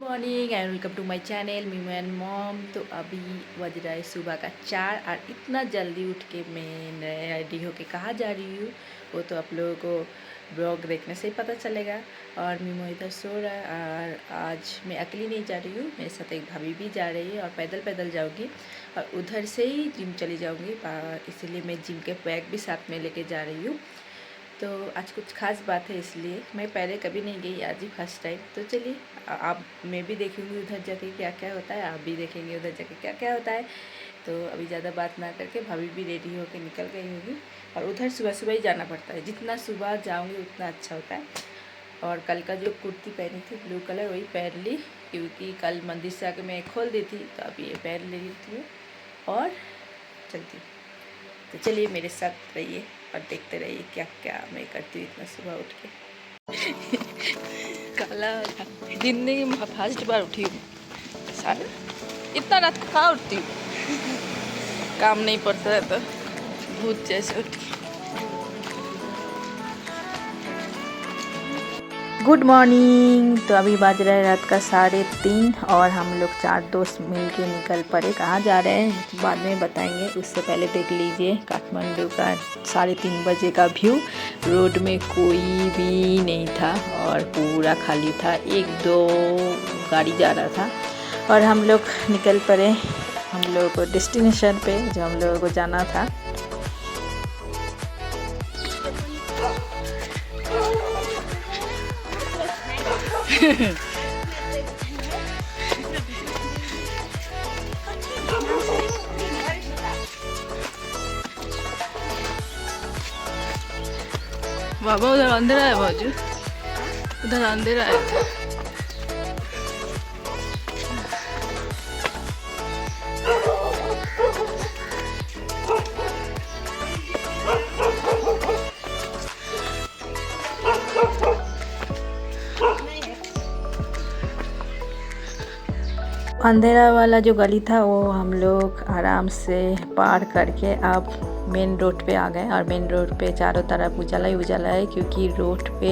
Morning and welcome to my channel Meemu and mom. तो अभी बज रहा है सुबह का 4 और इतना जल्दी उठ के मैं रेडी होके कहाँ जा रही हूँ वो तो आप लोगों को ब्लॉग देखने से ही पता चलेगा। और मीमू इधर सो रहा है और आज मैं अकेली नहीं जा रही हूँ, मेरे साथ एक भाभी भी जा रही है और पैदल पैदल जाऊँगी और उधर से ही जिम चली जाऊँगी। इसीलिए मैं जिम के बैग भी साथ में लेके जा रही हूँ। तो आज कुछ खास बात है, इसलिए मैं पहले कभी नहीं गई, आज ही फर्स्ट टाइम। तो चलिए आप मैं भी देखूँगी उधर जाके क्या क्या होता है, आप भी देखेंगे उधर जाके क्या क्या होता है। तो अभी ज़्यादा बात ना करके भाभी भी रेडी होकर निकल गई होगी और उधर सुबह सुबह ही जाना पड़ता है, जितना सुबह जाऊँगी उतना अच्छा होता है। और कल का जो कुर्ती पहनी थी ब्लू कलर वही पहन ली, क्योंकि कल मंदिर से आके मैं खोल दी थी, तो अभी ये पहन ले रही हूँ और चलती। तो चलिए मेरे साथ रहिए और देखते रहिए क्या क्या मैं करती हूँ इतना सुबह उठ के। काला जिंदगी में फर्स्ट बार उठी हूँ, सारे इतना रात को कहाँ उठती हूँ, काम नहीं पड़ता है तो भूत जैसे उठ के। Good morning. तो अभी बज रहा है रात का 3:30 और हम लोग 4 दोस्त मिल के निकल पड़े। कहाँ जा रहे हैं बाद में बताएंगे, उससे पहले देख लीजिए काठमांडू का 3:30 बजे का व्यू। रोड में कोई भी नहीं था और पूरा खाली था, 1-2 गाड़ी जा रहा था और हम लोग निकल पड़े हम लोगों को डेस्टिनेशन पे जो हम लोगों को जाना था। बाबा उधर अंधेरा है, बाजू उधर अंधेरा है। अंधेरा वाला जो गली था वो हम लोग आराम से पार करके अब मेन रोड पे आ गए। और मेन रोड पे चारों तरफ उजाला ही उजाला है, क्योंकि रोड पे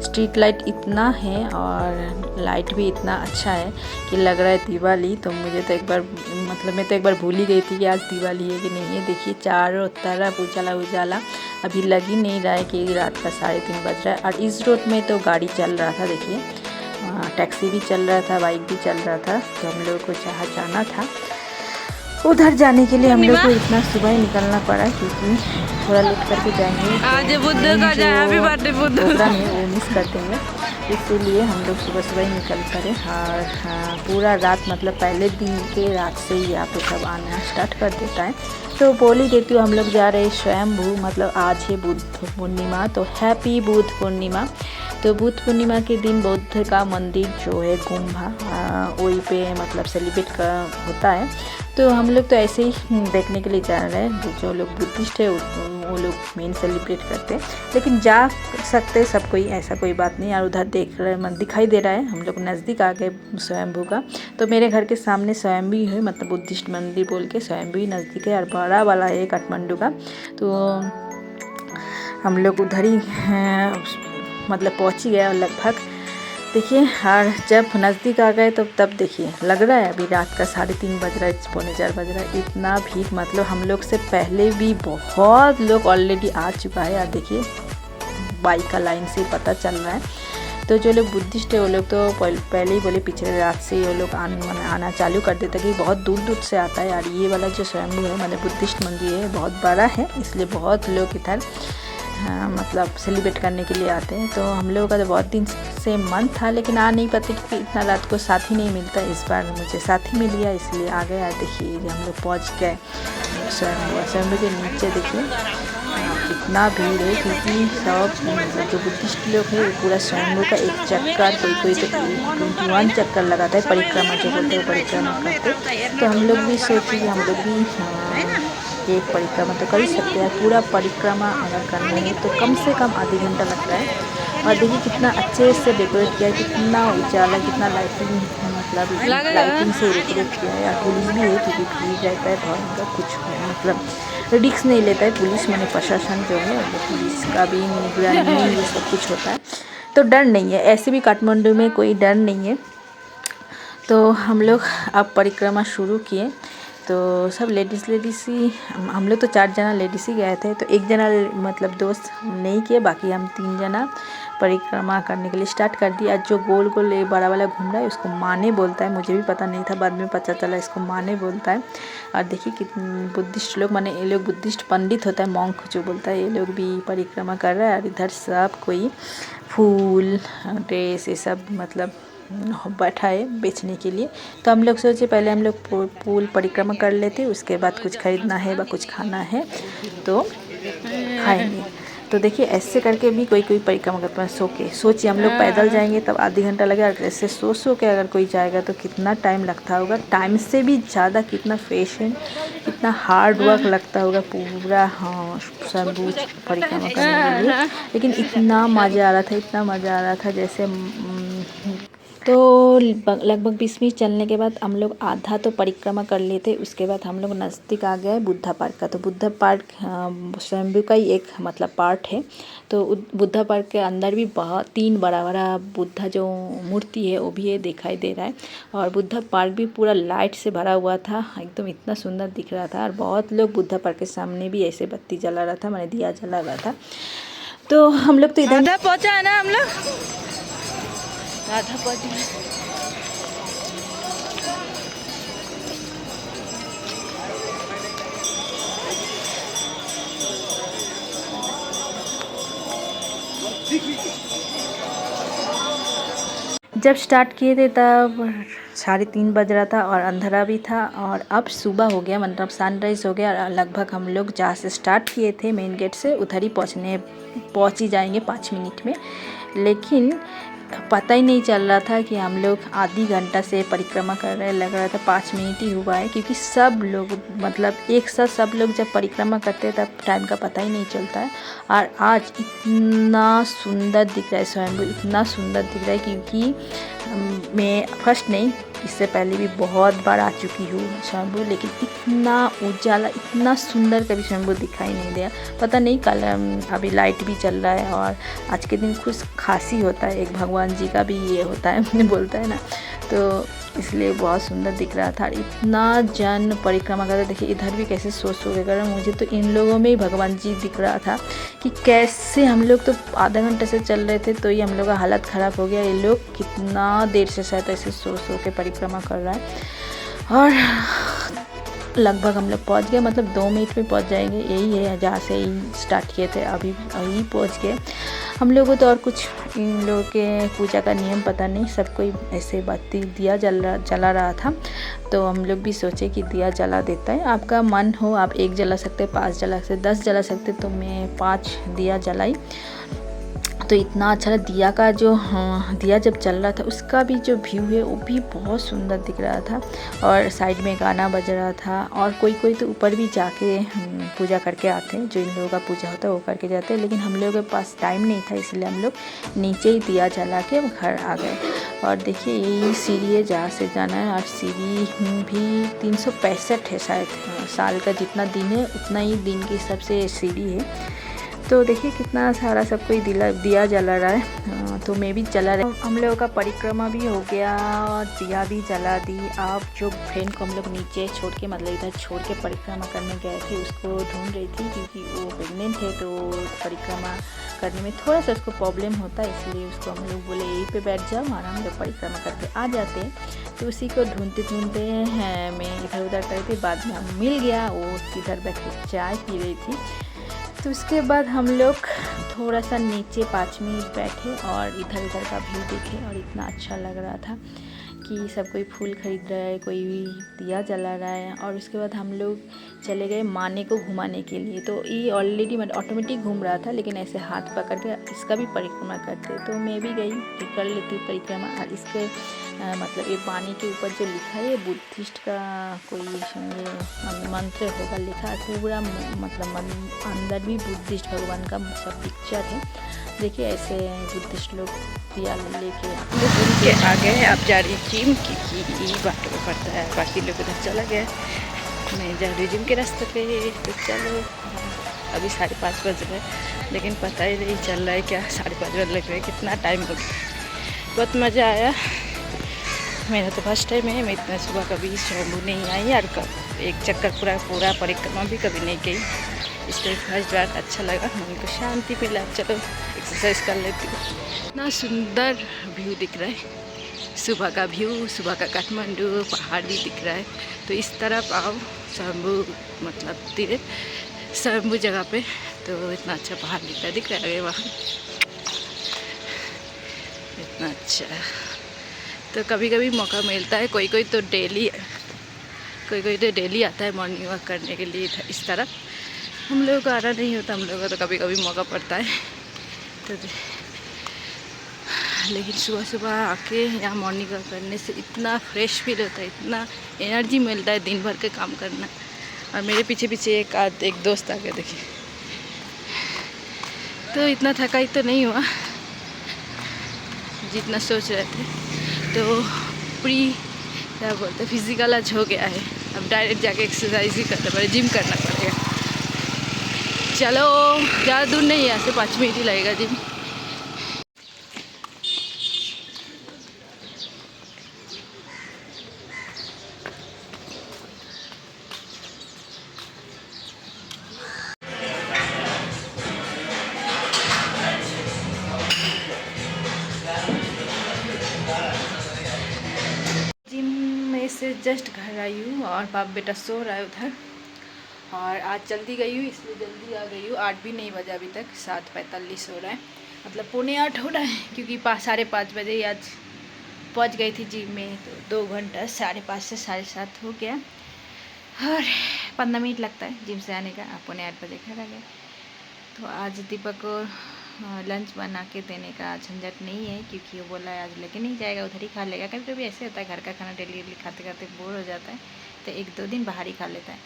स्ट्रीट लाइट इतना है और लाइट भी इतना अच्छा है कि लग रहा है दिवाली। तो मुझे तो एक बार मैं तो एक बार भूल ही गई थी कि आज दिवाली है कि नहीं है। देखिए चारों तरफ उजाला उजाला, अभी लग ही नहीं रहा है कि रात का 3:30 बज रहा है। और इस रोड में तो गाड़ी चल रहा था, देखिए टैक्सी भी चल रहा था, बाइक भी चल रहा था। तो हम लोग को जहाँ जाना था उधर जाने के लिए हम लोग को इतना सुबह ही निकलना पड़ा, क्योंकि थोड़ा लेट करके जाएंगे आज बुद्ध का प्रोग्राम है वो मिस कर देंगे, इसीलिए हम लोग सुबह सुबह ही निकल पड़े। और पूरा रात पहले दिन के रात से ही यहाँ पे सब आना स्टार्ट कर देता है। तो बोल ही देती हूँ, हम लोग जा रहे हैं स्वयंभू, आज है बुद्ध पूर्णिमा, तो हैप्पी बुद्ध पूर्णिमा। तो बुद्ध पूर्णिमा के दिन बौद्ध का मंदिर जो है गुम्बा वहीं पे सेलिब्रेट होता है। तो हम लोग तो ऐसे ही देखने के लिए जा रहे हैं, जो लोग बुद्धिस्ट है वो लोग मेन सेलिब्रेट करते हैं, लेकिन जा सकते सब कोई, ऐसा कोई बात नहीं। और उधर देख रहे हैं दिखाई दे रहा है, हम लोग नज़दीक आ गए स्वयंभू का। तो मेरे घर के सामने स्वयंभू है, बुद्धिस्ट मंदिर बोल के स्वयंभू ही नज़दीक है और बड़ा वाला है काठमांडू का। तो हम लोग उधर ही पहुँच ही गया लगभग। देखिए और जब नज़दीक आ गए तो तब देखिए लग रहा है अभी रात का 3:30 बज रहा है, 3:45 बज रहा है। इतना भीड़ हम लोग से पहले भी बहुत लोग ऑलरेडी आ चुका है। और देखिए बाइक का लाइन से पता चल रहा है। तो जो लोग बुद्धिस्ट है वो लोग तो पहले ही बोले, पिछले रात से वो लोग आना चालू कर देते कि बहुत दूर दूर से आता है। और ये वाला जो स्वयंभू है बुद्धिस्ट मंदिर है, बहुत बड़ा है, इसलिए बहुत लोग इधर सेलिब्रेट करने के लिए आते हैं। तो हम लोगों का तो बहुत दिन से मन था, लेकिन आ नहीं पाते क्योंकि इतना रात को साथी नहीं मिलता। इस बार मुझे साथी मिल गया, इसलिए आ गया। देखिए हम लोग पहुँच गए स्वयंभू के नीचे। देखिए कितना भीड़ है, क्योंकि सब जो बुद्धिस्ट लोग हैं पूरा स्वयंभू का एक चक्कर, कोई तो 21 चक्कर लगाता है, परिक्रमा जो बोलते हैं परिक्रमा करते। तो हम लोग भी सोचे कि हम लोग भी एक परिक्रमा तो कर ही सकते हैं। पूरा परिक्रमा अगर करना है तो कम से कम आधे घंटा लगता है। और देखिए कितना अच्छे से डेकोरेट किया है, कितना उजाला, कितना लाइटिंग लाइटिंग से डेकोरेट किया है। और पुलिस भी है, क्योंकि भीड़ रहता है बहुत, कुछ रिस्क नहीं लेता है पुलिस, प्रशासन जो है पुलिस का भी निगरानी ये सब कुछ होता है। तो डर नहीं है, ऐसे भी काठमांडू में कोई डर नहीं है। तो हम लोग अब परिक्रमा शुरू किए। तो सब लेडीज़ ही, हम लोग तो 4 जना लेडीज़ ही गए थे। तो एक जना मतलब दोस्त नहीं किए, बाकी हम 3 जना परिक्रमा करने के लिए स्टार्ट कर दिया। जो गोल गोल ये बड़ा वाला घूम रहा है उसको माने बोलता है, मुझे भी पता नहीं था, बाद में पता चला इसको माने बोलता है। और देखिए कितने बुद्धिस्ट लोग, माने ये लोग बुद्धिस्ट पंडित होता है, मॉन्क जो बोलता है, ये लोग भी परिक्रमा कर रहा है। और इधर सब कोई फूल ड्रेस ये सब मतलब बैठा है बेचने के लिए। तो हम लोग सोचे पहले हम लोग पूल परिक्रमा कर लेते, उसके बाद कुछ खरीदना है व कुछ खाना है तो खाएंगे। तो देखिए ऐसे करके भी कोई कोई परिक्रमा करता है सोचिए हम लोग पैदल जाएंगे तब आधी घंटा लगेगा, ऐसे सो के अगर कोई जाएगा तो कितना टाइम लगता होगा, टाइम से भी ज़्यादा कितना पेशेंट, कितना हार्ड वर्क लगता होगा पूरा स्वयंभू परिक्रमा करने के लिए। लेकिन इतना मज़ा आ रहा था, इतना मज़ा आ रहा था जैसे तो लगभग 20 मिनट चलने के बाद हम लोग आधा तो परिक्रमा कर लेते। उसके बाद हम लोग नज़दीक आ गए बुद्धा पार्क का। तो बुद्धा पार्क स्वयंभू का ही एक मतलब पार्ट है। तो बुद्धा पार्क के अंदर भी बहुत 3 बड़ा बड़ा बुद्धा जो मूर्ति है वो भी ये दिखाई दे रहा है। और बुद्धा पार्क भी पूरा लाइट से भरा हुआ था, एकदम इतना सुंदर दिख रहा था। और बहुत लोग बुद्धा पार्क के सामने भी ऐसे बत्ती जला रहा था, मैंने दिया जला रहा था। तो हम लोग तो इधर पहुँचा है ना, हम लोग आधा पहुँच गए। जब स्टार्ट किए थे तब 3:30 बज रहा था और अंधेरा भी था। और अब सुबह हो गया, मतलब सनराइज़ हो गया। और लगभग हम लोग जहाँ से स्टार्ट किए थे मेन गेट से उधर ही पहुँच ही जाएंगे 5 मिनट में। लेकिन पता ही नहीं चल रहा था कि हम लोग आधी घंटा से परिक्रमा कर रहे हैं, लग रहा था 5 मिनट ही हुआ है। क्योंकि सब लोग मतलब एक साथ सब लोग जब परिक्रमा करते हैं तब टाइम का पता ही नहीं चलता है। और आज इतना सुंदर दिख रहा है स्वयंभू, इतना सुंदर दिख रहा है क्योंकि मैं फर्स्ट नहीं, इससे पहले भी बहुत बार आ चुकी हूँ स्वयंभू, लेकिन इतना उजाला इतना सुंदर कभी स्वयंभू दिखाई नहीं दिया। पता नहीं कल अभी लाइट भी चल रहा है और आज के दिन कुछ खासी होता है, एक भगवान जी का भी ये होता है बोलता है ना, तो इसलिए बहुत सुंदर दिख रहा था। इतना जन परिक्रमा करते, देखिए इधर भी कैसे सो के कर रहा है। मुझे तो इन लोगों में ही भगवान जी दिख रहा था कि कैसे हम लोग तो आधा घंटे से चल रहे थे तो ये हम लोग का हालत ख़राब हो गया। ये लोग कितना देर से शायद ऐसे सो के परिक्रमा कर रहा है। और लगभग हम लोग पहुँच गए, मतलब 2 मिनट में पहुँच जाएंगे, यही है जहाँ से ही स्टार्ट किए थे, अभी पहुँच गए हम लोग को। तो और कुछ इन लोगों के पूजा का नियम पता नहीं, सब कोई ऐसे बत्ती दिया जला रहा था। तो हम लोग भी सोचे कि दिया जला देता है, आपका मन हो आप 1 जला सकते, 5 जला सकते, 10 जला सकते। तो मैं 5 दिया जलाई। तो इतना अच्छा दिया का जो दिया जब चल रहा था उसका भी जो व्यू है वो भी बहुत सुंदर दिख रहा था। और साइड में गाना बज रहा था। और कोई तो ऊपर भी जाके पूजा करके आते हैं, जो इन लोगों का पूजा होता है वो करके जाते हैं। लेकिन हम लोगों के पास टाइम नहीं था, इसलिए हम लोग नीचे ही दिया जला के घर आ गए। और देखिए यही सीढ़ी है जहाँ से जाना है। और सीढ़ी भी 365 है शायद, साल का जितना दिन है उतना ही दिन की सबसे सीढ़ी है। तो देखिए कितना सारा सब कोई दिया जला रहा है। तो मैं भी जला रहा। हम लोगों का परिक्रमा भी हो गया और दिया भी जला दी। अब जो फ्रेंड को हम लोग नीचे छोड़ के, मतलब इधर छोड़ के परिक्रमा करने गए थे, उसको ढूंढ रही थी क्योंकि वो प्रेग्नेंट है। तो परिक्रमा करने में थोड़ा सा उसको प्रॉब्लम होता है, इसलिए उसको हम लोग बोले यहीं पे बैठ जाओ और हम लोग परिक्रमा करके आ जाते हैं। तो उसी को ढूंढते हैं मैं इधर उधर कर थी, बाद में हम मिल गया, वो इधर बैठ के चाय पी रही थी। तो उसके बाद हम लोग थोड़ा सा नीचे 5 मिनट बैठे और इधर उधर का व्यू देखे। और इतना अच्छा लग रहा था कि सब कोई फूल खरीद रहा है, कोई दिया जला रहा है। और उसके बाद हम लोग चले गए माने को घुमाने के लिए। तो ये ऑलरेडी ऑटोमेटिक घूम रहा था, लेकिन ऐसे हाथ पकड़ के इसका भी परिक्रमा करते। तो मैं भी गई कि कर लेती परिक्रमा। और इसके मतलब ये पानी के ऊपर जो लिखा है बुद्धिस्ट का कोई मंत्र होगा लिखा, पूरा मतलब अंदर भी बुद्धिस्ट भगवान का सब पिक्चर है। देखिए ऐसे बुद्धिस्ट लोग दिया लेके आ गए। अब जा रही जिम की बातों में पड़ता है, बाकी लोग उधर चला गया, मैं जा रही जिम के रास्ते पे। तो चलो अभी 5:30 बज रहे, लेकिन पता ही नहीं चल रहा है क्या 5:30 बज लग रहे, कितना टाइम हो गया। बहुत मज़ा आया। मेरा तो फर्स्ट टाइम है, मैं इतना सुबह कभी स्वयंभू नहीं आई और एक चक्कर पूरा परिक्रमा भी कभी नहीं गई, इसलिए फर्स्ट बार अच्छा लगा, मन को शांति मिला। चलो एक्सरसाइज कर लेती हूँ। इतना सुंदर व्यू दिख रहा है, सुबह का व्यू, सुबह का काठमांडू, पहाड़ भी दिख रहा है। तो इस तरफ आओ स्वयंभू, मतलब तीर्थ स्वयंभू जगह पे, तो इतना अच्छा पहाड़ दिख रहा है वहाँ, इतना अच्छा। तो कभी कभी मौका मिलता है, कोई कोई तो डेली आता है मॉर्निंग वॉक करने के लिए इस तरफ। हम लोगों को आना नहीं होता, हम लोगों को तो कभी कभी मौका पड़ता है। तो लेकिन सुबह सुबह आके यहाँ मॉर्निंग वॉक करने से इतना फ्रेश फील होता है, इतना एनर्जी मिलता है दिन भर के काम करना। और मेरे पीछे पीछे एक दोस्त आ गया, देखिए। तो इतना थकाई तो नहीं हुआ जितना सोच रहे थे, तो क्या बोलते फिजिकल आज हो गया है। अब डायरेक्ट जाके एक्सरसाइज ही करना पड़ेगा, जिम करना पड़ेगा। चलो ज़्यादा दूर नहीं है, यहाँ से 5 मिनट ही लगेगा जिम। से जस्ट घर आई हूँ और बाप बेटा सो रहा है उधर। और आज जल्दी गई हूँ, इसलिए जल्दी आ गई हूँ। 8 भी नहीं बजा अभी तक, 7:45 हो रहा है, मतलब 7:45 हो रहा है, क्योंकि 5:30 बजे ही आज पहुँच गई थी जिम में। तो 2 घंटा 5:30 से 7:30 हो गया, और 15 मिनट लगता है जिम से आने का। 7:45 बजे घर आ गए। तो आज दीपक को लंच बना के देने का झंझट नहीं है, क्योंकि वो बोला है आज लेके नहीं जाएगा, उधर ही खा लेगा। कभी कभी ऐसे होता है, घर का खाना डेली खाते खाते बोर हो जाता है, तो 1-2 दिन बाहर ही खा लेता है।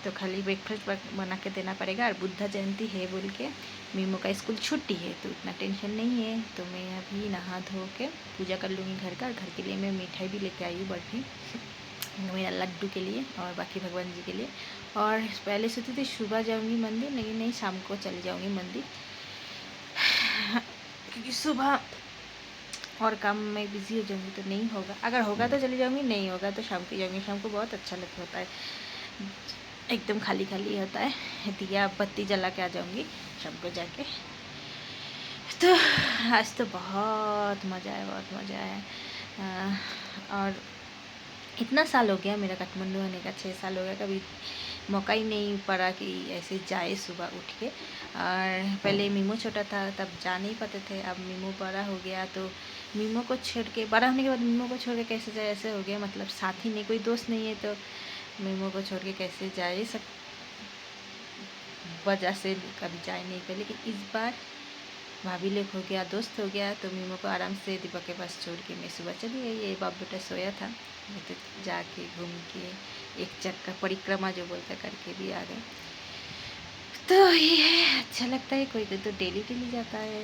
तो खाली ब्रेकफास्ट बना के देना पड़ेगा। और बुद्धा जयंती है बोल के मीमो का स्कूल छुट्टी है, तो इतना टेंशन नहीं है। तो मैं अभी नहा धो के पूजा कर लूँगी घर का। घर के लिए मैं मिठाई भी लेके आई हूँ, बर्फी मेरा लड्डू के लिए और बाकी भगवान जी के लिए। और पहले सोची थी सुबह जाऊँगी मंदिर, लेकिन नहीं, शाम को चली जाऊँगी मंदिर, क्योंकि सुबह और काम में बिज़ी हो जाऊँगी तो नहीं होगा। अगर होगा तो चली जाऊँगी, नहीं होगा तो शाम को जाऊँगी। शाम को बहुत अच्छा लगता होता है, एकदम खाली खाली होता है। दिया बत्ती जला के आ जाऊँगी शाम को जाके। तो आज तो बहुत मज़ा आया, बहुत मज़ा आया। और इतना साल हो गया मेरा काठमांडू आने का, 6 साल हो गया, कभी मौका ही नहीं पड़ा कि ऐसे जाए सुबह उठ के। और पहले मीमो छोटा था तब जा नहीं पाते थे, अब मीमो बड़ा हो गया, तो मीमो को छोड़ के, बड़ा होने के बाद मीमो को छोड़ के कैसे जाए, ऐसे हो गया। मतलब साथी नहीं, कोई दोस्त नहीं है, तो मीमो को छोड़ के कैसे जाए, सब वजह से कभी जाए नहीं पाए। लेकिन इस बार भाभी लोग हो गया, दोस्त हो गया, तो मीमो को आराम से दीपक के पास छोड़ के मैं सुबह चली गई। ये बाप बेटा सोया था, मैं तो जाके घूम के एक चक्कर परिक्रमा जो बोलते करके भी आ गए। तो ये है, अच्छा लगता है। कोई तो डेली जाता है,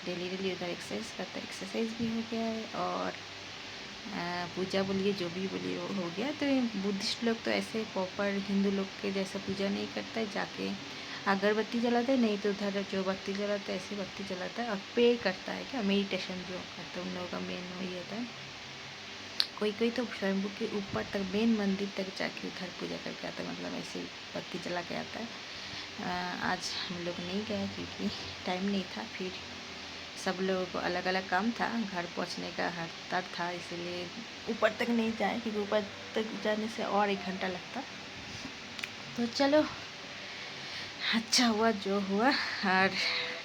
डेली उधर एक्सरसाइज करता है, एक्सरसाइज भी हो गया है। और पूजा बोलिए, जो भी बोलिए, वो हो गया। तो बुद्धिस्ट लोग तो ऐसे प्रॉपर हिंदू लोग के जैसा पूजा नहीं करता है, जाके अगरबत्ती जलाता है, नहीं तो उधर जो बत्ती जलाता है ऐसे बत्ती जलाता है, और पे करता है, क्या मेडिटेशन जो करता है उन लोगों का मेन वही होता है। कोई कोई तो स्वयंभू के ऊपर तक, मेन मंदिर तक जाके उधर पूजा करके आता है, मतलब ऐसे बत्ती जला के आता है। आज हम लोग नहीं गए क्योंकि टाइम नहीं था, फिर सब लोगों को अलग अलग काम था, घर पहुंचने का हड़ताल था, इसलिए ऊपर तक नहीं जाए, क्योंकि ऊपर तक जाने से और 1 घंटा लगता। तो चलो अच्छा हुआ जो हुआ। और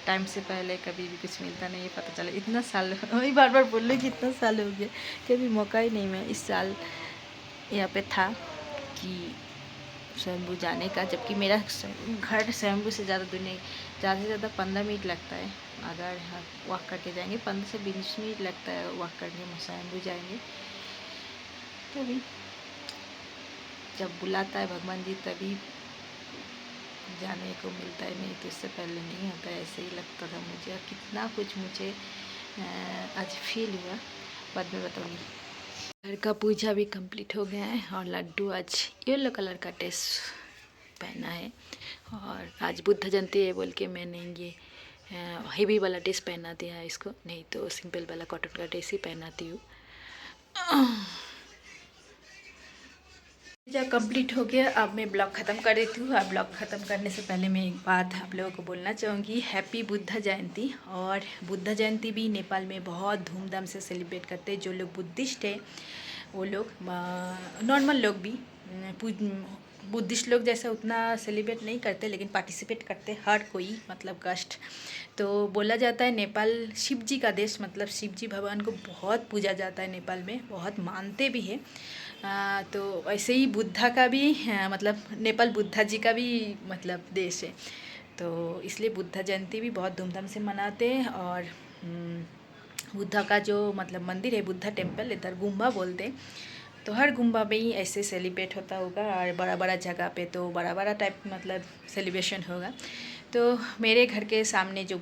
टाइम से पहले कभी भी कुछ मिलता नहीं है, पता चला। इतना साल, वही बार बार बोल रही कि इतना साल हो गया, कभी मौका ही नहीं। मैं इस साल यहाँ पे था कि स्वयंभू जाने का, जबकि मेरा घर स्वयंभू से ज़्यादा दूर नहीं, ज़्यादा से ज़्यादा 15 मिनट लगता है। अगर हम वॉक करके जाएंगे 15 से 20 मिनट लगता है वॉक करके, हम स्वयंभू जाएंगे। तभी जब बुलाता है भगवान जी तभी जाने को मिलता है, नहीं तो इससे पहले नहीं होता है। ऐसे ही लगता था मुझे, और कितना कुछ मुझे आज फील हुआ, बाद में बताऊँगी। घर का पूजा भी कंप्लीट हो गया है, और लड्डू आज येलो कलर का ड्रेस पहना है। और आज बुद्ध जयंती है बोल के मैंने ये हेवी वाला ड्रेस पहना दिया है इसको, नहीं तो सिंपल वाला कॉटन का ड्रेस ही पहनाती हूँ। जब कंप्लीट हो गया अब मैं ब्लॉग ख़त्म कर देती हूँ। अब ब्लॉग ख़त्म करने से पहले मैं एक बात आप लोगों को बोलना चाहूँगी, हैप्पी बुद्ध जयंती। और बुद्ध जयंती भी नेपाल में बहुत धूमधाम से सेलिब्रेट करते हैं। जो लोग बुद्धिस्ट है वो लोग, नॉर्मल लोग भी, बुद्धिस्ट लोग जैसा उतना सेलिब्रेट नहीं करते लेकिन पार्टिसिपेट करते हर कोई, मतलब कष्ट। तो बोला जाता है नेपाल शिव जी का देश, मतलब शिव जी भगवान को बहुत पूजा जाता है नेपाल में, बहुत मानते भी है। तो ऐसे ही बुद्धा का भी मतलब नेपाल बुद्धा जी का भी मतलब देश है। तो इसलिए बुद्ध जयंती भी बहुत धूमधाम से मनाते हैं। और बुद्धा का जो मतलब मंदिर है, बुद्धा टेम्पल, इधर गुम्बा बोलते हैं, तो हर गुम्बा में ही ऐसे सेलिब्रेट होता होगा। और बड़ा बड़ा जगह पे तो बड़ा बड़ा टाइप मतलब सेलिब्रेशन होगा। तो मेरे घर के सामने जो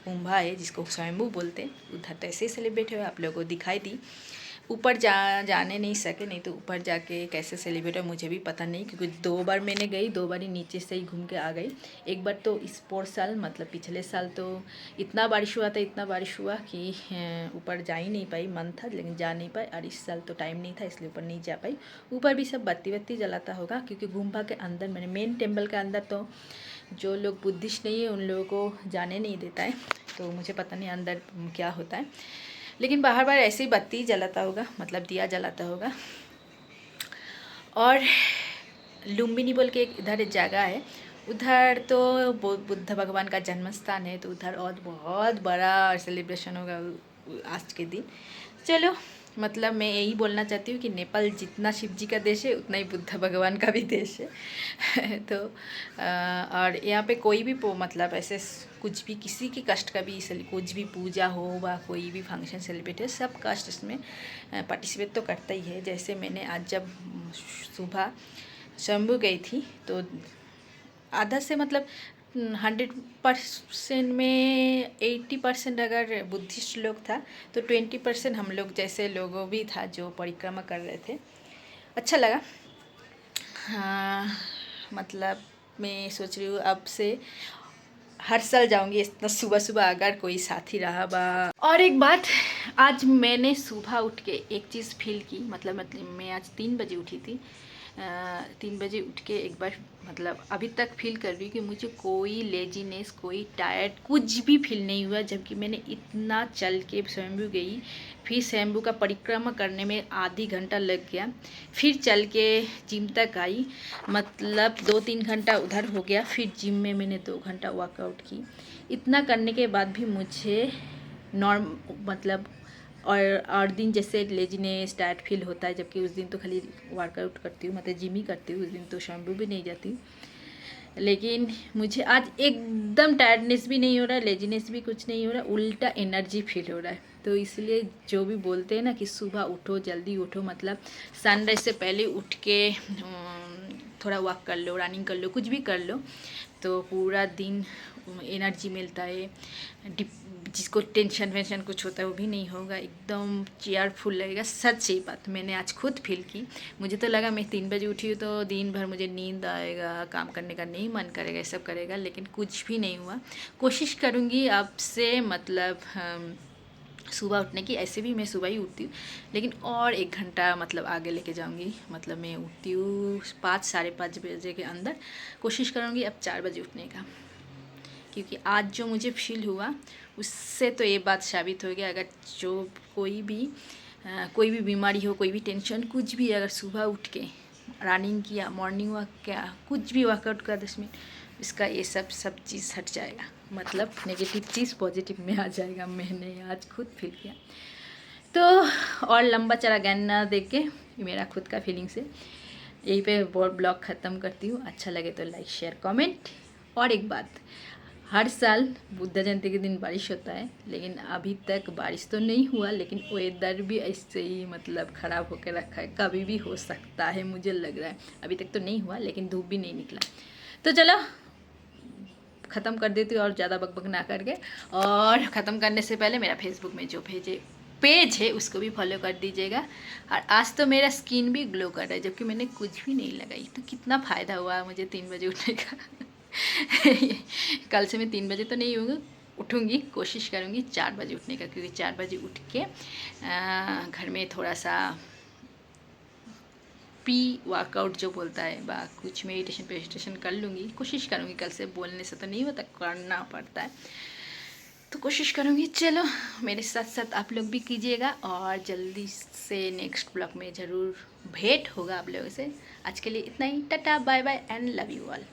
गुम्बा है जिसको स्वयंभू बोलते हैं, उधर तो ऐसे ही सेलिब्रेट हुआ, आप लोगों को दिखाई दी। ऊपर जाने नहीं सके, नहीं तो ऊपर जाके कैसे सेलिब्रेट है मुझे भी पता नहीं, क्योंकि 2 बार मैंने गई, 2 बार ही नीचे से ही घूम के आ गई। एक बार तो इस साल मतलब पिछले साल तो इतना बारिश हुआ था, इतना बारिश हुआ कि ऊपर जा ही नहीं पाई, मन था लेकिन जा नहीं पाई। और इस साल तो टाइम नहीं था इसलिए ऊपर नहीं जा पाई। ऊपर भी सब बत्ती जलाता होगा, क्योंकि गुम्बा के अंदर मैंने मेन टेम्पल के अंदर तो जो लोग बुद्धिस्ट नहीं है उन लोगों को जाने नहीं देता है। तो मुझे पता नहीं अंदर क्या होता है, लेकिन बाहर बाहर ऐसे ही बत्ती जलाता होगा, मतलब दिया जलाता होगा। और लुम्बिनी बोल के एक इधर एक जगह है, उधर तो बुद्ध भगवान का जन्म स्थान है, तो उधर और बहुत बड़ा सेलिब्रेशन होगा आज के दिन। चलो, मतलब मैं यही बोलना चाहती हूँ कि नेपाल जितना शिव जी का देश है उतना ही बुद्ध भगवान का भी देश है। तो और यहाँ पे कोई भी मतलब ऐसे कुछ भी किसी की कष्ट का भी कुछ भी पूजा हो व कोई भी फंक्शन सेलिब्रेट है, सब कास्ट इसमें पार्टिसिपेट तो करता ही है। जैसे मैंने आज जब सुबह शंभू गई थी तो आधा से मतलब 100% में 80% अगर बुद्धिस्ट लोग था तो 20% हम लोग जैसे लोगों भी था जो परिक्रमा कर रहे थे। अच्छा लगा। हाँ, मतलब मैं सोच रही हूँ अब से हर साल जाऊंगी इतना सुबह सुबह अगर कोई साथी रहा बा। और एक बात, आज मैंने सुबह उठ के एक चीज़ फील की, मतलब मैं आज 3 बजे उठी थी। 3 बजे उठ के एक बार मतलब अभी तक फील कर रही हूँ कि मुझे कोई लेजीनेस, कोई टायर्ड कुछ भी फील नहीं हुआ, जबकि मैंने इतना चल के स्वयंभू गई, फिर स्वयंभू का परिक्रमा करने में आधी घंटा लग गया, फिर चल के जिम तक आई, मतलब 2-3 घंटा उधर हो गया, फिर जिम में मैंने 2 घंटा वर्कआउट की। इतना करने के बाद भी मुझे मतलब और दिन जैसे लेजीनेस टायर्ड फील होता है, जबकि उस दिन तो खाली वर्कआउट करती हूँ, मतलब जिम ही करती हूँ, उस दिन तो शैम्पू भी नहीं जाती। लेकिन मुझे आज एकदम टायर्डनेस भी नहीं हो रहा है, लेजीनेस भी कुछ नहीं हो रहा, उल्टा एनर्जी फील हो रहा है। तो इसलिए जो भी बोलते हैं ना कि सुबह उठो, जल्दी उठो, मतलब सनराइज से पहले उठ के थोड़ा वॉक कर लो, रनिंग कर लो, कुछ भी कर लो, तो पूरा दिन एनर्जी मिलता है। जिसको टेंशन वेंशन कुछ होता है वो भी नहीं होगा, एकदम चेयरफुल लगेगा। सच ये बात मैंने आज खुद फील की। मुझे तो लगा मैं 3 बजे उठी हूँ तो दिन भर मुझे नींद आएगा, काम करने का नहीं मन करेगा, ये सब करेगा, लेकिन कुछ भी नहीं हुआ। कोशिश करूँगी अब से मतलब सुबह उठने की। ऐसे भी मैं सुबह ही उठती हूँ, लेकिन और 1 घंटा मतलब आगे लेके जाऊँगी। मतलब मैं उठती हूँ 5-5:30 बजे के अंदर, कोशिश करूँगी अब 4 बजे उठने का, क्योंकि आज जो मुझे फील हुआ उससे तो ये बात साबित हो गया, अगर जो कोई भी बीमारी हो, कोई भी टेंशन, कुछ भी, अगर सुबह उठ के रनिंग किया, मॉर्निंग वॉक किया, कुछ भी वर्कआउट किया 10 मिनट, इसका ये सब चीज़ हट जाएगा, मतलब नेगेटिव चीज़ पॉजिटिव में आ जाएगा। मैंने आज खुद फील किया। तो और लंबा चला ज्ञान ना देख के मेरा खुद का फीलिंग्स है, यहीं पे ब्लॉग ख़त्म करती हूँ। अच्छा लगे तो लाइक शेयर कमेंट। और एक बात, हर साल बुद्ध जयंती के दिन बारिश होता है, लेकिन अभी तक बारिश तो नहीं हुआ, लेकिन वेदर भी ऐसे ही मतलब ख़राब होकर रखा है, कभी भी हो सकता है मुझे लग रहा है। अभी तक तो नहीं हुआ, लेकिन धूप भी नहीं निकला। तो चलो ख़त्म कर देती हूँ और ज़्यादा बकबक ना करके। और ख़त्म करने से पहले मेरा फेसबुक में जो पेज है उसको भी फॉलो कर दीजिएगा। और आज तो मेरा स्किन भी ग्लो कर रहा है, जबकि मैंने कुछ भी नहीं लगाई, तो कितना फ़ायदा हुआ मुझे 3 बजे उठने का। कल से मैं 3 बजे तो नहीं होंगी, उठूँगी, कोशिश करूँगी 4 बजे उठने का, क्योंकि 4 बजे उठ के घर में थोड़ा सा वर्कआउट जो बोलता है बा कुछ मेडिटेशन कर लूँगी। कोशिश करूँगी, कल से बोलने से तो नहीं होता, करना पड़ता है, तो कोशिश करूँगी। चलो मेरे साथ साथ आप लोग भी कीजिएगा और जल्दी से नेक्स्ट ब्लॉग में ज़रूर भेंट होगा आप लोगों से। आज के लिए इतना ही, tata bye bye and love you all.